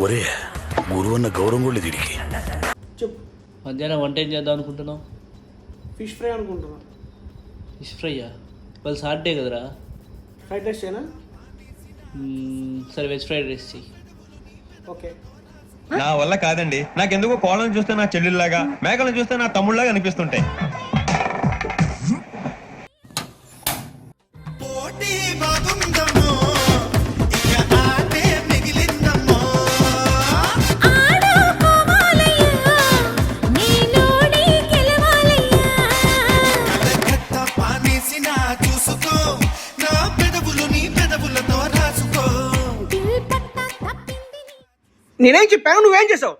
ఒరే గురువు అన్న గౌరవం కూడా తిరిగి చెప్పు. మధ్యాహ్నం వంట ఏం చేద్దాం అనుకుంటున్నావు? ఫిష్ ఫ్రై అనుకుంటున్నా. ఫిష్ ఫ్రైయా? వాళ్ళు సాటర్డే కదరా. ఫ్రైడ్ రైస్ చేయనా? సరే వెజ్ ఫ్రైడ్ రైస్ చెయ్యి. ఓకే. నా వల్ల కాదండి. నాకెందుకో కోళ్ళను చూస్తే నా చెల్లెళ్ళలాగా, మేకలను చూస్తే నా తమ్ముళ్ళలాగా అనిపిస్తుంటాయి. నేనేం చెప్పాను, నువ్వేం చేసావు?